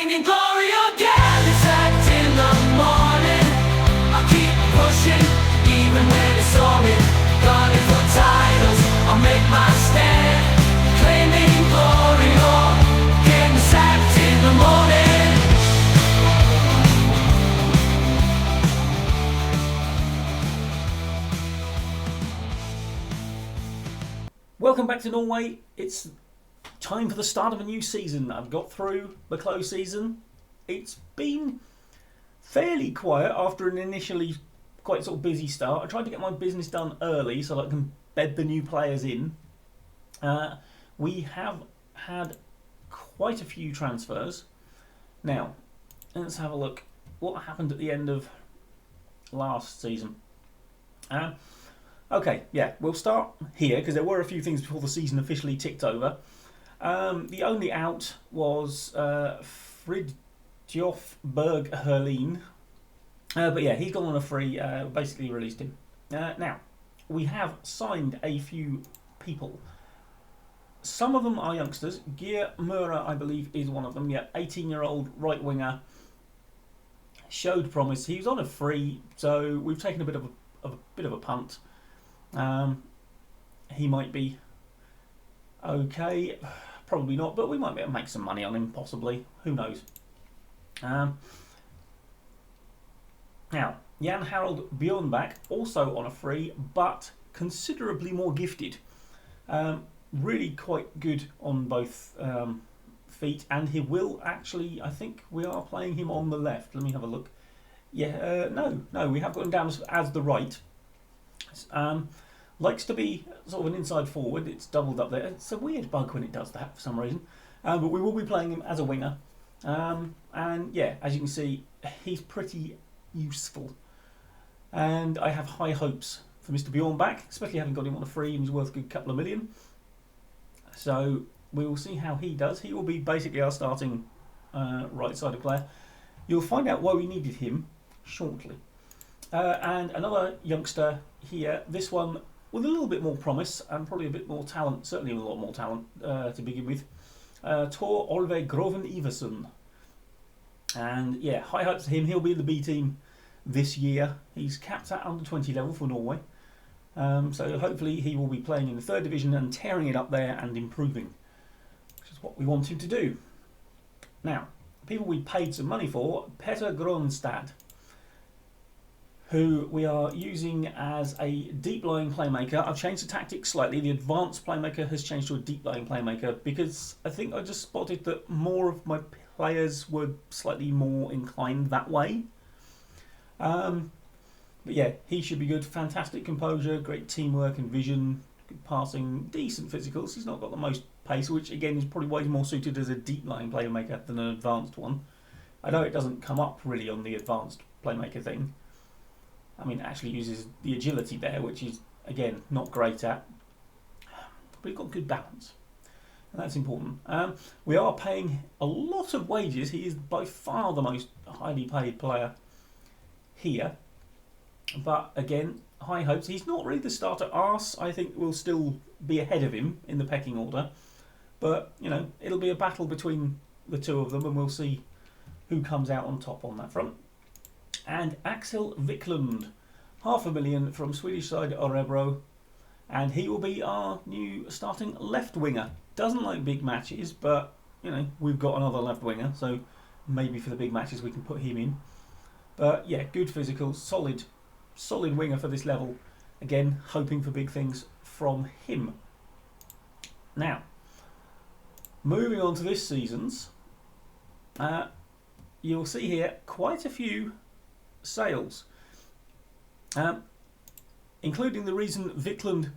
in glory again. It's act in the morning. I'll keep pushing, even when it's solid. Gunning for titles, I'll make my stand. Claiming glory or getting sacked in the morning. Welcome back to Norway. It's time for the start of a new season. I've got through the close season. It's been fairly quiet after an initially quite sort of busy start. I tried to get my business done early so that I can bed the new players in. We have had quite a few transfers. Now, let's have a look what happened at the end of last season. Okay, yeah, we'll start here because there were a few things before the season officially ticked over. The only out was Fridtjof Berg Herlin. But yeah, he's gone on a free, basically released him. Now, we have signed a few people. Some of them are youngsters. Geir Mura, I believe, is one of them. Yeah, 18-year-old right winger. Showed promise. He was on a free, so we've taken a bit of a punt. He might be okay, probably not, but we might be able to make some money on him, possibly. Who knows? Now, Jan Harald Bjornbach, also on a free, but considerably more gifted. Really quite good on both feet, and he will actually, I think we are playing him on the left. Let me have a look. Yeah, no, we have got him down as the right. Likes to be sort of an inside forward. It's doubled up there. It's a weird bug when it does that for some reason. But we will be playing him as a winger. And yeah, as you can see, he's pretty useful. And I have high hopes for Mr. Bjornbach, especially having got him on a free and he's worth a good couple of million. So we will see how he does. He will be basically our starting right-sided player. You'll find out why we needed him shortly. And another youngster here, this one with a little bit more promise and probably a bit more talent, certainly a lot more talent to begin with. Tor Olve Groven Iversen. And yeah, high hopes for him. He'll be in the B team this year. He's capped at under 20 level for Norway. So hopefully he will be playing in the third division and tearing it up there and improving, which is what we want him to do. Now, people we paid some money for, Petter Gronstad, who we are using as a deep-lying playmaker. I've changed the tactics slightly. The advanced playmaker has changed to a deep-lying playmaker because I think I just spotted that more of my players were slightly more inclined that way. But yeah, he should be good. Fantastic composure, great teamwork and vision, good passing, decent physicals. He's not got the most pace, which again is probably way more suited as a deep-lying playmaker than an advanced one. I know it doesn't come up really on the advanced playmaker thing. I mean, it actually uses the agility there, which is, again, not great at. But he's got good balance. And that's important. We are paying a lot of wages. He is by far the most highly paid player here. But, again, high hopes. He's not really the starter arse. I think we'll still be ahead of him in the pecking order. But, you know, it'll be a battle between the two of them, and we'll see who comes out on top on that front. And Axel Wiklund, $500,000 from Swedish side Örebro, and he will be our new starting left winger. Doesn't like big matches, but you know we've got another left winger, so maybe for the big matches we can put him in. But yeah, good physical, solid winger for this level. Again, hoping for big things from him. Now, moving on to this season's, you'll see here quite a few sales, including the reason Wiklund,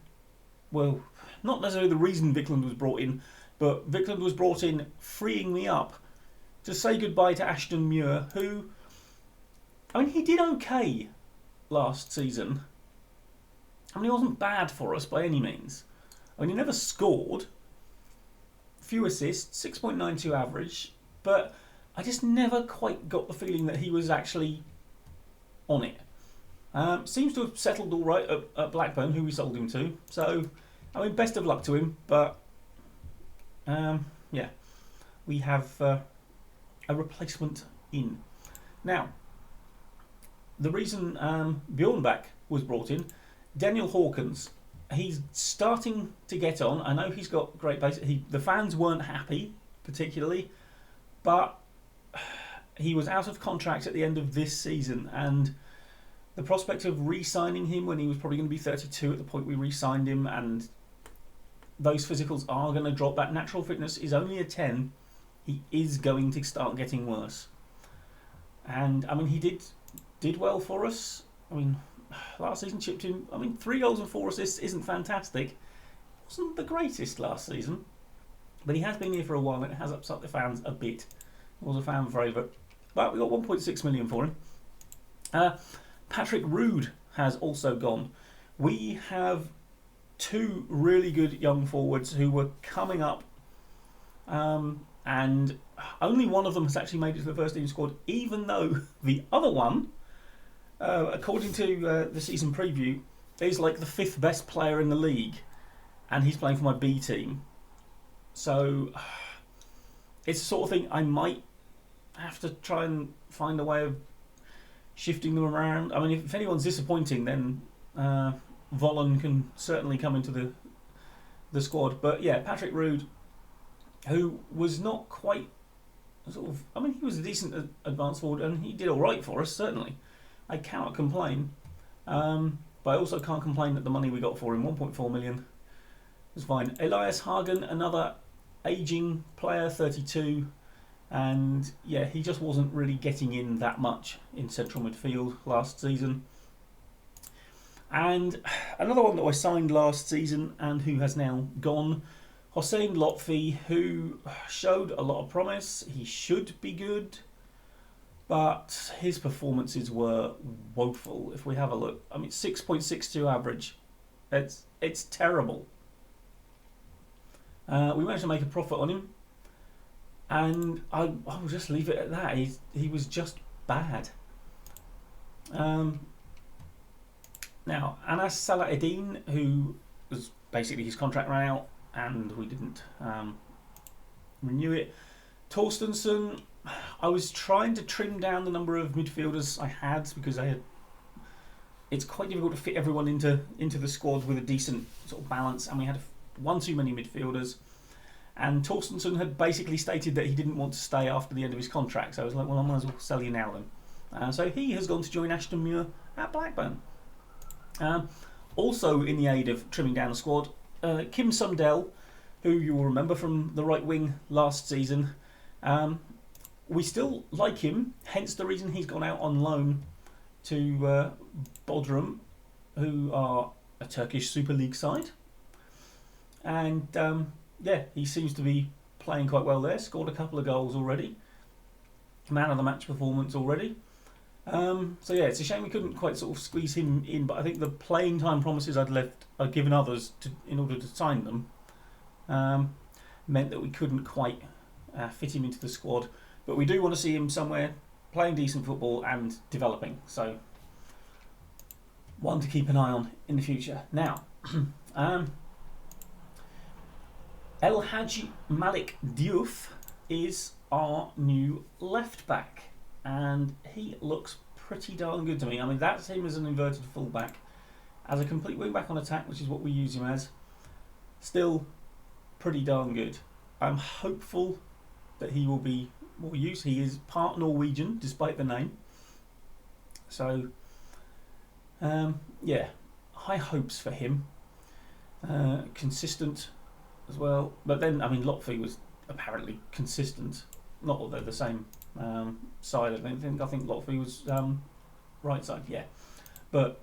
well, not necessarily the reason Wiklund was brought in, but Wiklund was brought in freeing me up to say goodbye to Ashton Muir, who, I mean, he did okay last season. I mean, he wasn't bad for us by any means. I mean, he never scored, few assists, 6.92 average, but I just never quite got the feeling that he was actually on it. Seems to have settled all right at Blackburn, who we sold him to. So, I mean, best of luck to him. But, yeah, we have a a replacement in. Now, the reason Bjornbach was brought in, Daniel Hawkins, he's starting to get on. I know he's got great pace. The fans weren't happy particularly, but he was out of contract at the end of this season, and the prospect of re-signing him when he was probably going to be 32 at the point we re-signed him, and those physicals are going to drop. That natural fitness is only a 10. He is going to start getting worse. And I mean, he did well for us. I mean, last season chipped in. I mean, 3 goals and 4 assists isn't fantastic. Wasn't the greatest last season, but he has been here for a while, and it has upset the fans a bit. He was a fan favourite, but we got 1.6 million for him. Patrick Rood has also gone. We have 2 really good young forwards who were coming up, and only one of them has actually made it to the first team squad, even though the other one, according to the season preview, is like the 5th best player in the league, and he's playing for my B team. So it's the sort of thing I might have to try and find a way of shifting them around. I mean, if anyone's disappointing, then Vollen can certainly come into the squad. But yeah, Patrick Rood, who was not quite sort of, I mean, he was a decent advanced forward, and he did all right for us, certainly. I cannot complain. But I also can't complain that the money we got for him, 1.4 million, was fine. Elias Hagen, another ageing player, 32. And yeah, he just wasn't really getting in that much in central midfield last season. And another one that I signed last season and who has now gone, Hossein Lotfi, who showed a lot of promise. He should be good, but his performances were woeful. If we have a look, I mean, 6.62 average. It's terrible. We managed to make a profit on him, and I'll just leave it at that. He was just bad. Now, Anas Salaheddin, who was basically his contract ran out and we didn't renew it. Torstensson, I was trying to trim down the number of midfielders I had because it's quite difficult to fit everyone into the squad with a decent sort of balance, and we had one too many midfielders. And Torstensson had basically stated that he didn't want to stay after the end of his contract, so I was like, well, I might as well sell you now then. So he has gone to join Ashton Muir at Blackburn. Also in the aid of trimming down the squad, Kim Sundell, who you will remember from the right wing last season. We still like him, hence the reason he's gone out on loan to Bodrum, who are a Turkish Super League side. And yeah, he seems to be playing quite well there, scored a couple of goals already. Man of the match performance already. So yeah, it's a shame we couldn't quite sort of squeeze him in, but I think the playing time promises I'd given others in order to sign them meant that we couldn't quite fit him into the squad. But we do want to see him somewhere playing decent football and developing. So one to keep an eye on in the future. Now, El Hadji Malik Diouf is our new left back, and he looks pretty darn good to me. I mean, that's him as an inverted fullback, as a complete wing back on attack, which is what we use him as. Still pretty darn good. I'm hopeful that he will be more used. He is part Norwegian, despite the name. So, yeah, high hopes for him. Consistent as well. But then, I mean, Lotfi was apparently consistent. Not that they're the same side, I don't think. I think Lotfi was right side, yeah. But,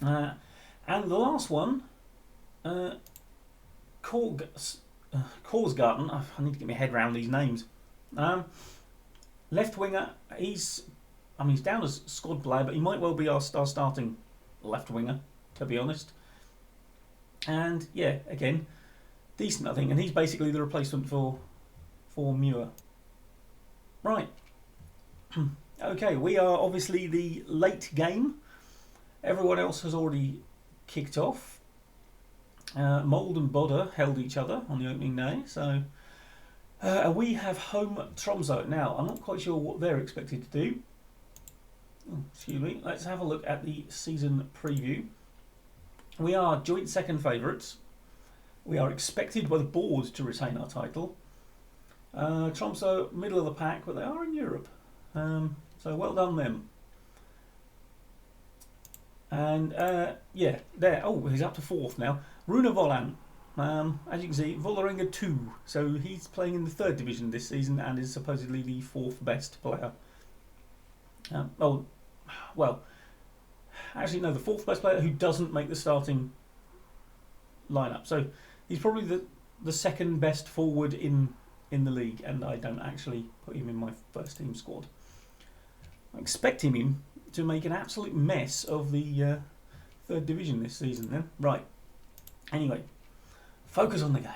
and the last one, Korsgarten, I need to get my head around these names. Left winger, he's down as squad player, but he might well be our starting left winger, to be honest. And yeah, again, decent I think, and he's basically the replacement for Muir. Right. Okay, we are obviously the late game. Everyone else has already kicked off. Mould and Bodder held each other on the opening day, so And we have home Tromsø. Now, I'm not quite sure what they're expected to do. Oh, excuse me. Let's have a look at the season preview. We are joint second favourites. We are expected by the board to retain our title. Tromsø, middle of the pack, but they are in Europe. So well done them. And yeah, there. Oh, he's up to fourth now. Rune Vollan. As you can see, Vålerenga 2. So he's playing in the third division this season and is supposedly the fourth best player. Oh, well, actually no, the fourth best player who doesn't make the starting lineup. So he's probably the second best forward in the league, and I don't actually put him in my first team squad. I'm expecting him to make an absolute mess of the third division this season then. Right. Anyway, focus on the game.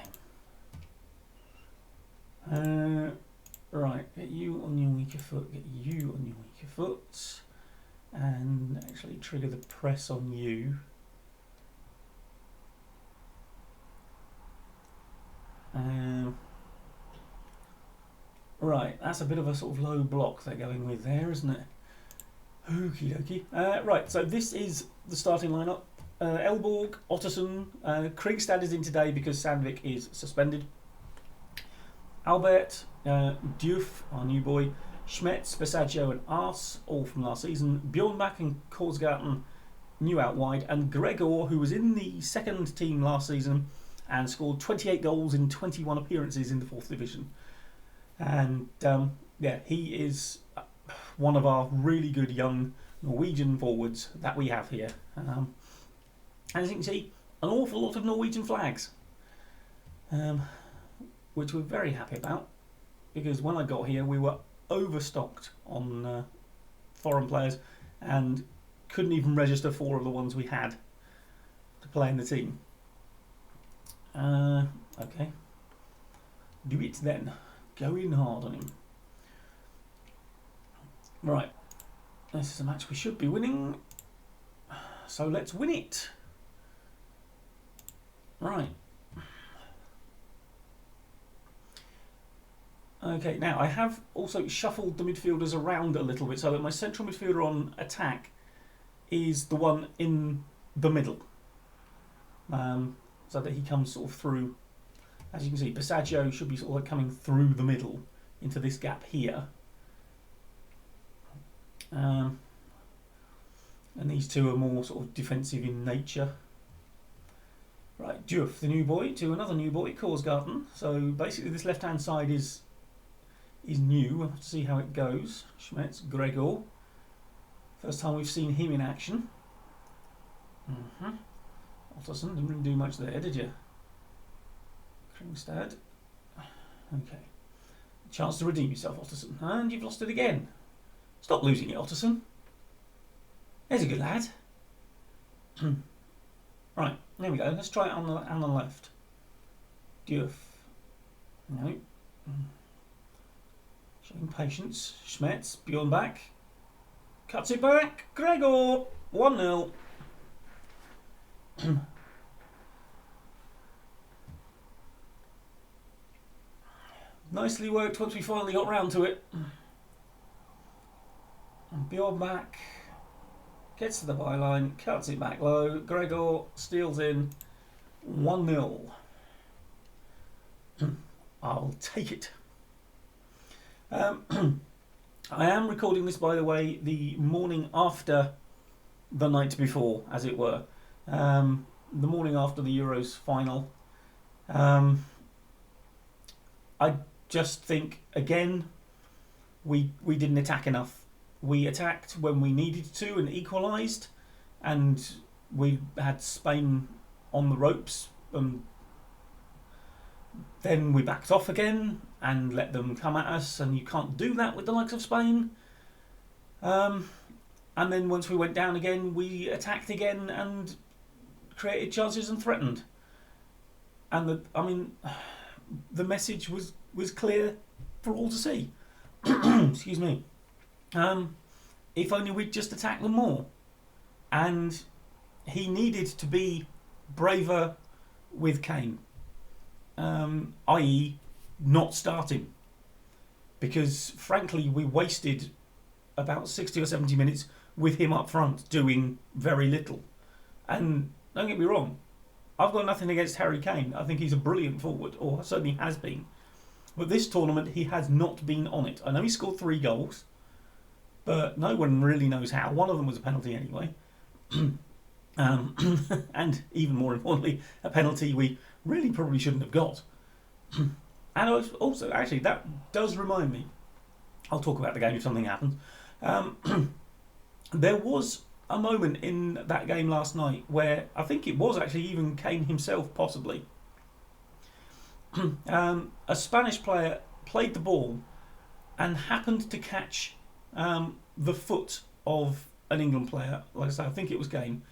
Right, get you on your weaker foot, get you on your weaker foot, and actually trigger the press on you. Right, that's a bit of a sort of low block they're going with there, isn't it? Okie dokie. Right, so this is the starting lineup. Elborg, Otterson, Kriegstad is in today because Sandvik is suspended. Albert, Diouf, our new boy, Schmetz, Besaggio and Ars, all from last season. Bjornbach and Korsgaten, new out wide. And Gregor, who was in the second team last season and scored 28 goals in 21 appearances in the fourth division. And yeah, he is one of our really good young Norwegian forwards that we have here. As you can see, an awful lot of Norwegian flags, which we're very happy about, because when I got here we were overstocked on foreign players and couldn't even register 4 of the ones we had to play in the team. Okay, do it then. Go in hard on him. Right, this is a match we should be winning, so let's win it. Right. Okay, now I have also shuffled the midfielders around a little bit so that my central midfielder on attack is the one in the middle. So that he comes sort of through. As you can see, Besaggio should be sort of like coming through the middle into this gap here. And these two are more sort of defensive in nature. Right, Diouf, the new boy, to another new boy, Korsgaten. So basically this left-hand side is new. We'll have to see how it goes. Schmetz, Gregor. First time we've seen him in action. Otterson, didn't really do much there, did you? Kringstad. Okay. Chance to redeem yourself, Otterson. And you've lost it again. Stop losing it, Otterson. There's a good lad. Right, there we go. Let's try it on the left. Diouf. No. Showing patience. Schmetz. Bjornbach. Cuts it back. Gregor. 1-0. Nicely worked once we finally got round to it. And Bjornbach gets to the byline, cuts it back low. Gregor steals in. 1-0. I'll take it. I am recording this, by the way, the morning after the night before, as it were. The morning after the Euros final. I just think, again, we didn't attack enough. We attacked when we needed to and equalised, and we had Spain on the ropes. Then we backed off again and let them come at us, and you can't do that with the likes of Spain. And then once we went down again, we attacked again and created chances and threatened. And the message was clear for all to see. Excuse me. If only we'd just attacked them more. And he needed to be braver with Kane. I.e., not start him. Because, frankly, we wasted about 60 or 70 minutes with him up front doing very little. And don't get me wrong, I've got nothing against Harry Kane. I think he's a brilliant forward, or certainly has been. But this tournament, he has not been on it. I know he scored 3 goals, but no one really knows how. One of them was a penalty anyway. And even more importantly, a penalty we really probably shouldn't have got. And also, actually, that does remind me, I'll talk about the game if something happens. There was a moment in that game last night where I think it was actually even Kane himself, possibly. A Spanish player played the ball and happened to catch the foot of an England player. Like I say, I think it was Kane.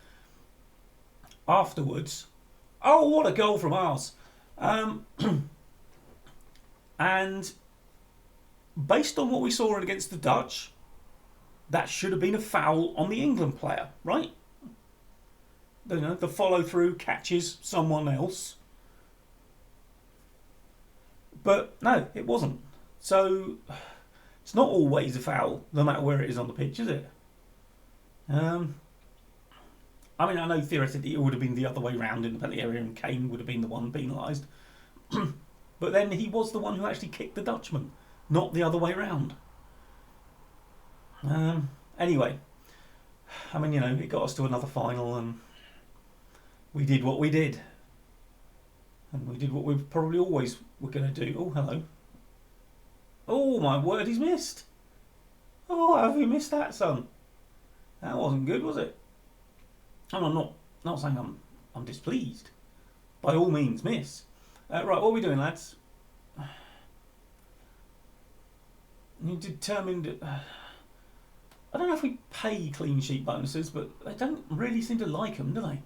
Afterwards, oh, what a goal from ours! And based on what we saw against the Dutch, that should have been a foul on the England player, right? You know, the follow through catches someone else. But no, it wasn't. So it's not always a foul, no matter where it is on the pitch, is it? I mean, I know theoretically it would have been the other way round in the penalty area and Kane would have been the one penalised. But then he was the one who actually kicked the Dutchman, not the other way round. Anyway, I mean, you know, it got us to another final and we did what we did. And we did what we probably always were going to do. Oh, hello. Oh, my word, he's missed. Oh, how have you missed that, son? That wasn't good, was it? And I'm not saying I'm displeased. By all means, miss. Right, what are we doing, lads? You determined... I don't know if we pay clean sheet bonuses, but they don't really seem to like them, do they?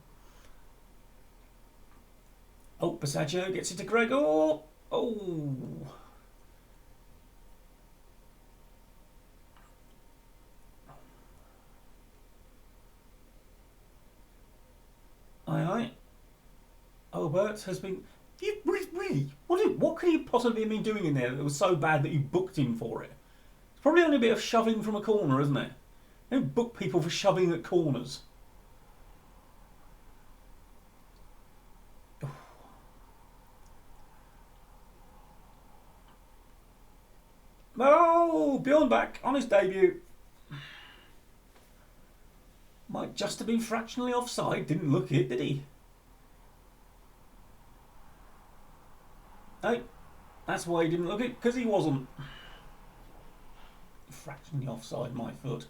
Oh, Passaggio gets it to Gregor. Oh. Aye. Albert has been... Really? What could he possibly have been doing in there that was so bad that you booked him for it? It's probably only a bit of shoving from a corner, isn't it? You don't book people for shoving at corners. Oh, Bjorn back on his debut. Might just have been fractionally offside. Didn't look it, did he? No, that's why he didn't look it, because he wasn't. Fractionally offside, my foot.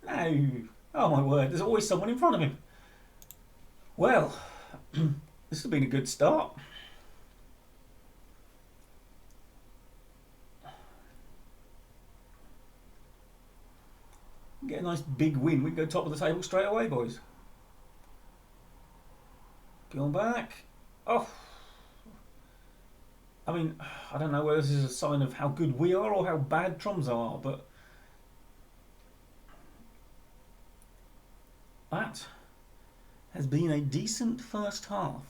No. Oh my word, there's always someone in front of him. Well, this has been a good start. Get a nice big win. We can go top of the table straight away, boys. Going back. Oh. I mean, I don't know whether this is a sign of how good we are or how bad Tromsø are, but that has been a decent first half.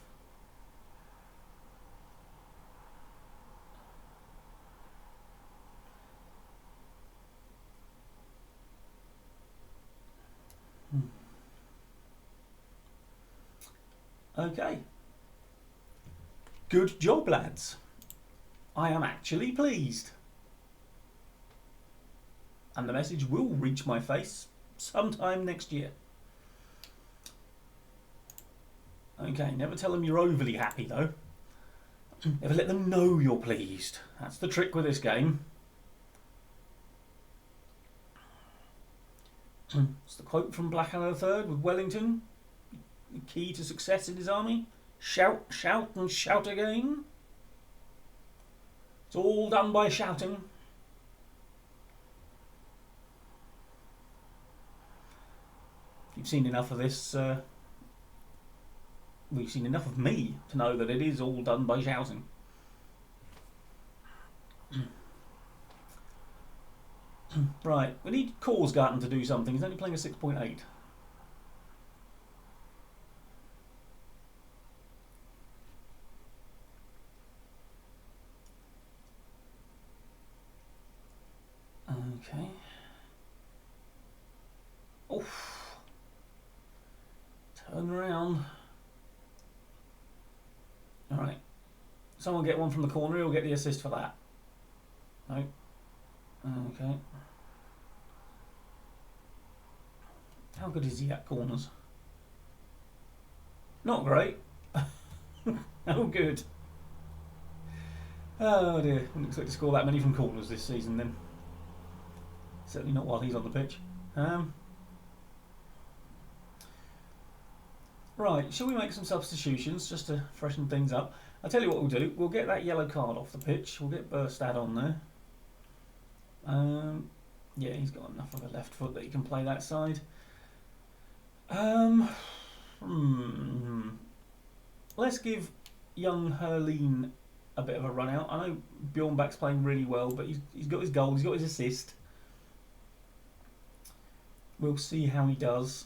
Okay. Good job, lads. I am actually pleased. And the message will reach my face sometime next year. Okay, never tell them you're overly happy though. Never let them know you're pleased. That's the trick with this game. It's the quote from Blackadder III with Wellington. The key to success in his army. Shout, shout and shout again. It's all done by shouting. You've seen enough of this. We've seen enough of me to know that it is all done by shouting. Right, we need Korsgaten to do something. He's only playing a 6.8. Okay. Oof. Turn around. Alright. Someone get one from the corner, he'll get the assist for that. No. Okay. How good is he at corners? Not great. Oh, good. Oh dear. Wouldn't expect to score that many from corners this season then. Certainly not while he's on the pitch. Right, shall we make some substitutions just to freshen things up? I'll tell you what we'll do. We'll get that yellow card off the pitch. We'll get Burstad on there. Yeah, he's got enough of a left foot that he can play that side. Let's give young Herleen a bit of a run out. I know Bjornbach's playing really well, but he's got his goal, he's got his assist. We'll see how he does.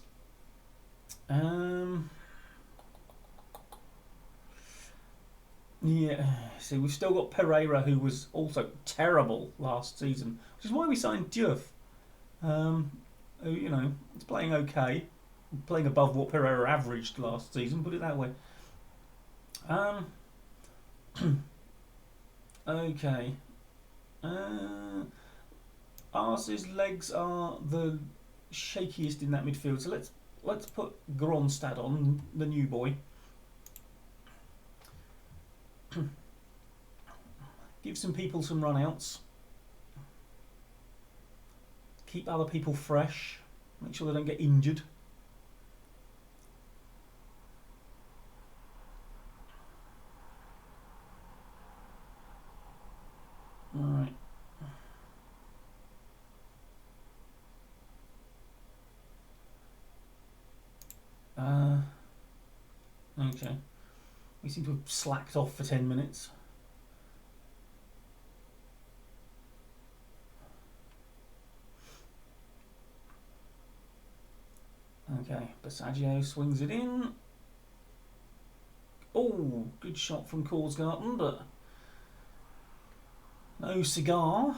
Yeah, see, we've still got Pereira, who was also terrible last season, which is why we signed Diouf. Who, you know, it's playing okay, playing above what Pereira averaged last season, put it that way. Okay. Ars's legs are the shakiest in that midfield, so let's put Gronstad on, the new boy. Give some people some run-outs. Keep other people fresh. Make sure they don't get injured. Alright. Okay. We seem to have slacked off for 10 minutes. Okay, Basaggio swings it in. Oh, good shot from Korsgarten, but no cigar.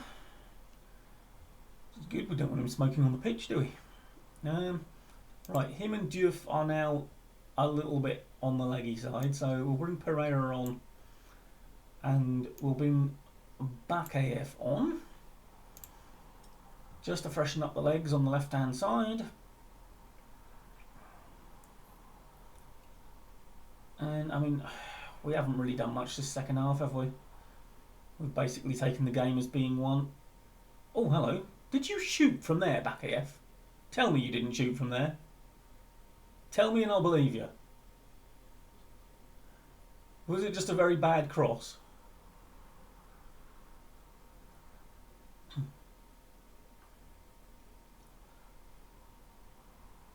It's good, we don't want him smoking on the pitch, do we? Right, him and Diouf are now a little bit on the leggy side, so we'll bring Pereira on and we'll bring Bakayev on just to freshen up the legs on the left hand side. And I mean, we haven't really done much this second half, have we? We've basically taken the game as being won. Oh, hello. Did you shoot from there, Bakayev? Tell me you didn't shoot from there. Tell me and I'll believe you. Was it just a very bad cross?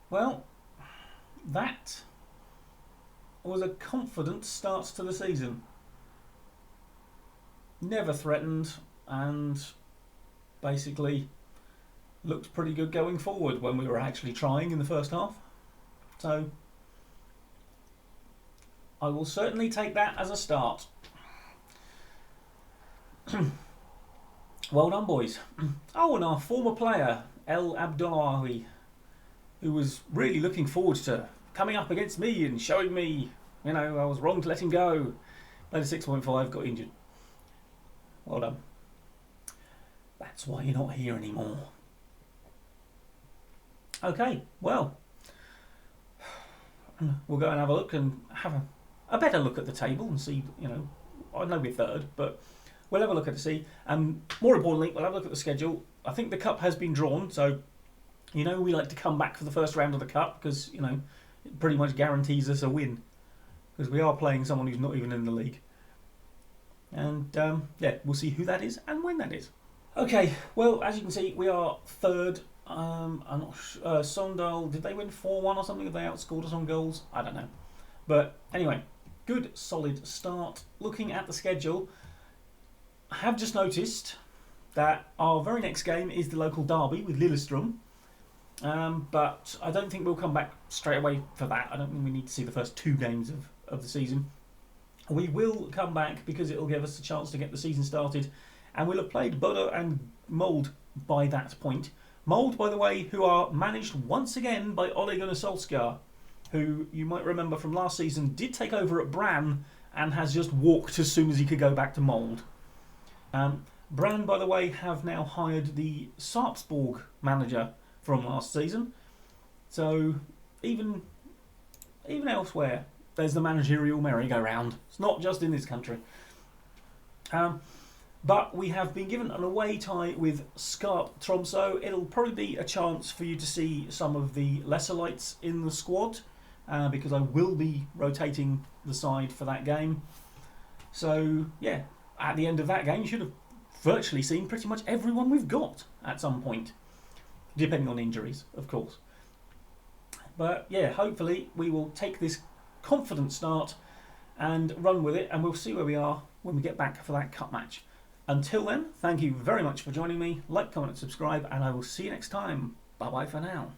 Well, that was a confident start to the season. Never threatened and basically looked pretty good going forward when we were actually trying in the first half. So I will certainly take that as a start. Well done, boys. Oh, and our former player, El Abdullahi, who was really looking forward to coming up against me and showing me, you know, I was wrong to let him go. Played a 6.5, got injured. Well done. That's why you're not here anymore. Okay, well, we'll go and have a look and have a better look at the table and see, you know, I know we're third, but we'll have a look at it, see. And more importantly, we'll have a look at the schedule. I think the cup has been drawn, so, you know, we like to come back for the first round of the cup because, you know, it pretty much guarantees us a win because we are playing someone who's not even in the league. And, yeah, we'll see who that is and when that is. Okay, well, as you can see, we are third. I'm not sure. Sondal, did they win 4-1 or something? Have they outscored us on goals? I don't know. But anyway, good, solid start. Looking at the schedule, I have just noticed that our very next game is the local derby with Lillestrøm. But I don't think we'll come back straight away for that. I don't think we need to see the first 2 games of the season. We will come back because it will give us a chance to get the season started and we'll have played Bodo and Mold by that point. Mold, by the way, who are managed once again by Ole Gunnar Solskjaer, who you might remember from last season did take over at Brann and has just walked as soon as he could go back to Mold. Brann, by the way, have now hired the Sarpsborg manager from last season. So even elsewhere, there's the managerial merry-go-round. It's not just in this country. But we have been given an away tie with Skarp Tromsø. It'll probably be a chance for you to see some of the lesser lights in the squad, because I will be rotating the side for that game. So, yeah, at the end of that game, you should have virtually seen pretty much everyone we've got at some point, depending on injuries, of course. But, yeah, hopefully we will take this confident start and run with it, and we'll see where we are when we get back for that cup match. Until then, thank you very much for joining me. Like, comment, and subscribe, and I will see you next time. Bye-bye for now.